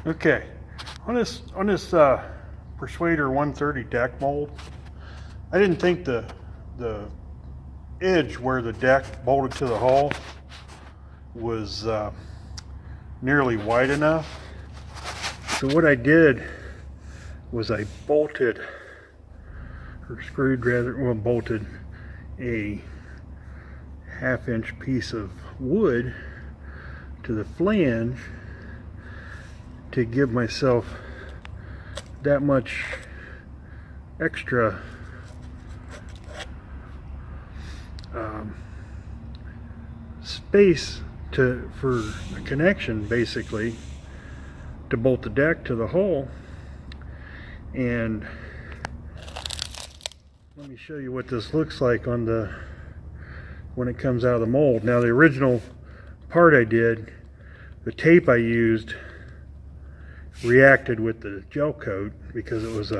Okay, on this Persuader 130 deck mold, I didn't think the edge where the deck bolted to the hull was nearly wide enough. So what I did was I bolted, or screwed rather, well, bolted a 1/2 inch piece of wood to the flange to give myself that much extra space for a connection, basically, to bolt the deck to the hull. And let me show you what this looks like when it comes out of the mold. Now, the original part I did, the tape I used reacted with the gel coat because it was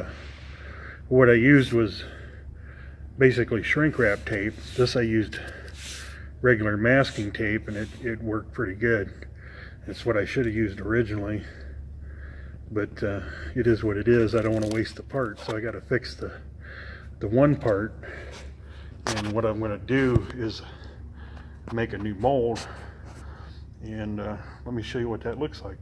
what I used was basically shrink wrap tape. This I used regular masking tape, and it worked pretty good. It's what I should have used originally, but it is what it is. I don't want to waste the part, so I got to fix the one part. And what I'm going to do is make a new mold, and let me show you what that looks like.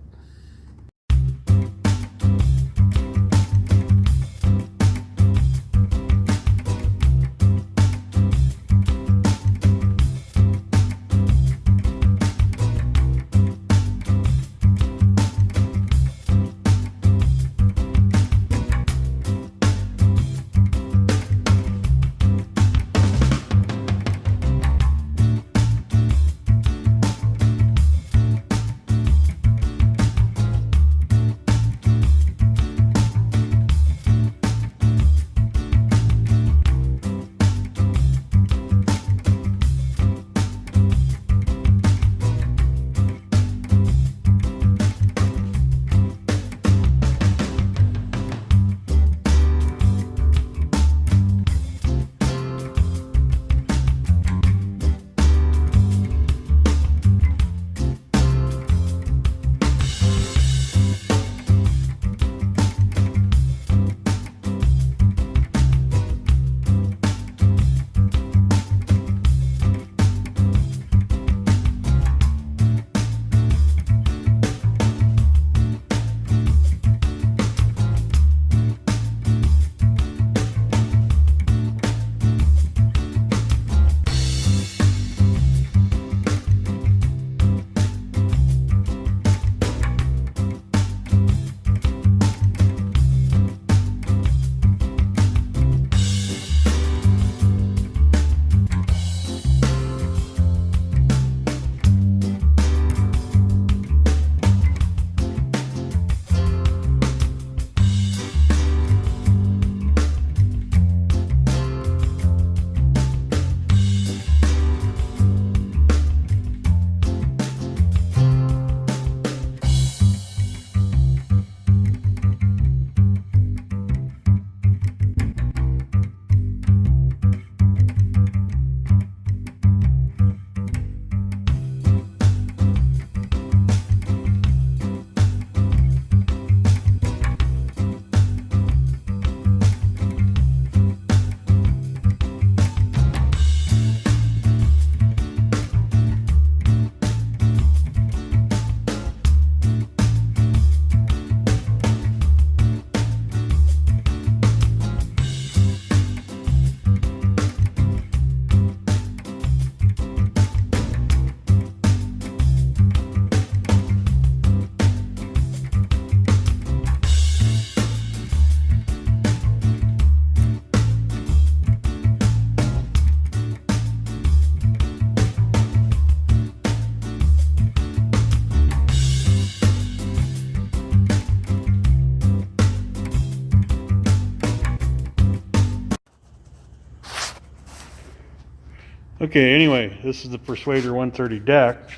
Okay, anyway, this is the Persuader 130 deck,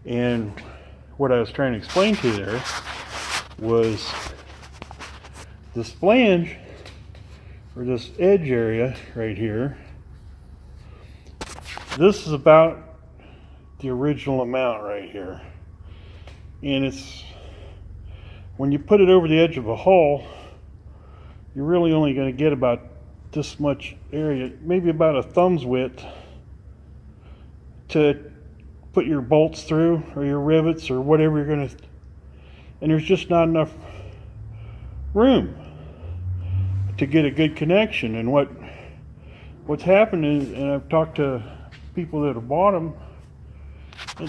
and what I was trying to explain to you there was this flange, or this edge area right here. This is about the original amount right here, and it's when you put it over the edge of a hull, you're really only going to get about this much area, maybe about a thumb's width, to put your bolts through, or your rivets, or whatever you're going to, and there's just not enough room to get a good connection. And what's happened is, and I've talked to people that have bought them,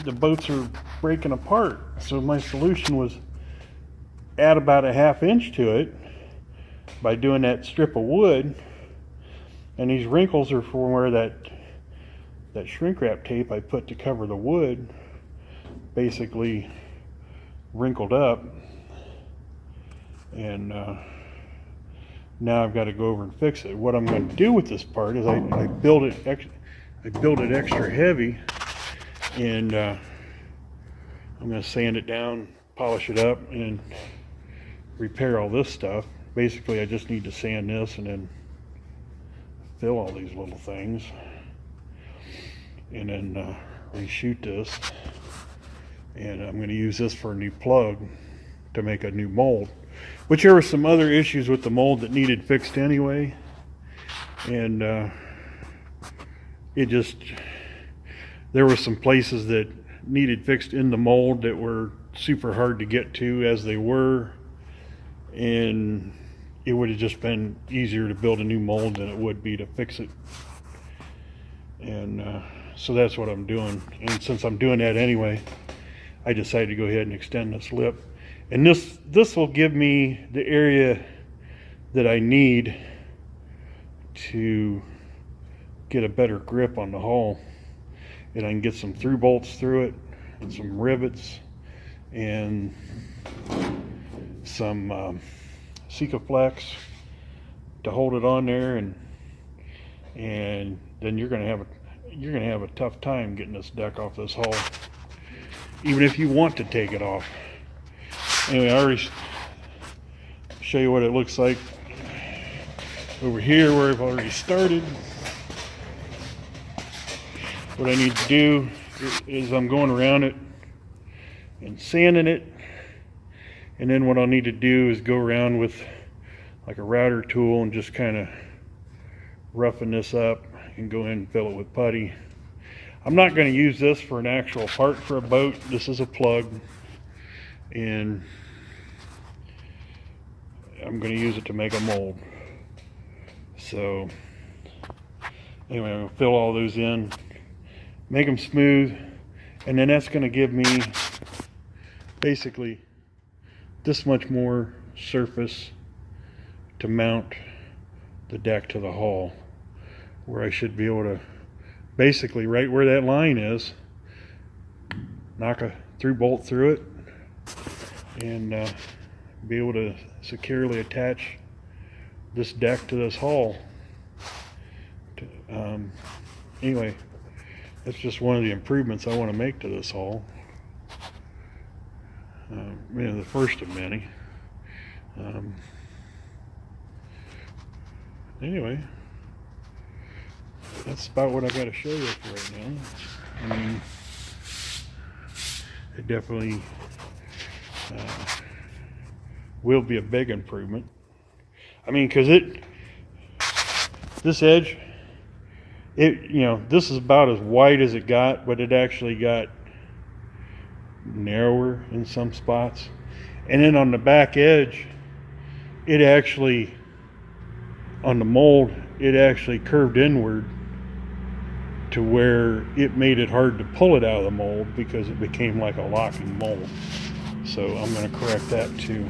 the boats are breaking apart. So my solution was add about a 1/2 inch to it by doing that strip of wood, and these wrinkles are for where that shrink wrap tape I put to cover the wood basically wrinkled up. And now I've got to go over and fix it. What I'm going to do with this part is I build it extra heavy, and I'm going to sand it down, polish it up, and repair all this stuff. Basically, I just need to sand this and then fill all these little things, and then reshoot this. And I'm going to use this for a new plug to make a new mold, which there were some other issues with the mold that needed fixed anyway. And there were some places that needed fixed in the mold that were super hard to get to as they were, and it would have just been easier to build a new mold than it would be to fix it. And so that's what I'm doing. And since I'm doing that anyway, I decided to go ahead and extend this lip. And this will give me the area that I need to get a better grip on the hull. And I can get some through bolts through it, and some rivets, and some Sikaflex to hold it on there, and then you're gonna have a tough time getting this deck off this hull, even if you want to take it off. Anyway, I already show you what it looks like over here where I've already started. What I need to do is I'm going around it and sanding it, and then what I'll need to do is go around with like a router tool and just kind of roughen this up and go in and fill it with putty. I'm not going to use this for an actual part for a boat. This is a plug, and I'm going to use it to make a mold. So anyway, I'm going to fill all those in, make them smooth, and then that's going to give me basically this much more surface to mount the deck to the hull, where I should be able to basically, right where that line is, knock a through bolt through it and be able to securely attach this deck to this hull. Anyway, that's just one of the improvements I want to make to this hull. The first of many. Anyway, that's about what I got to show you for right now. I mean, it definitely will be a big improvement. I mean, because this edge, this is about as wide as it got, but it actually got narrower in some spots. And then on the back edge, it actually, on the mold, it actually curved inward to where it made it hard to pull it out of the mold because it became like a locking mold. So I'm going to correct that too.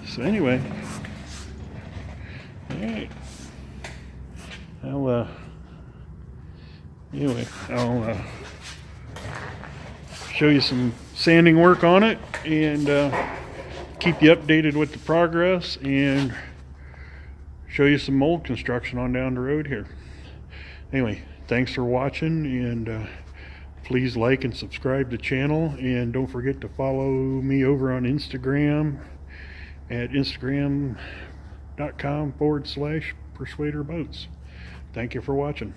So anyway, all right. I'll show you some sanding work on it and keep you updated with the progress, and show you some mold construction on down the road here. Anyway, thanks for watching, and please like and subscribe to the channel, and don't forget to follow me over on Instagram at instagram.com/Persuader Boats. Thank you for watching.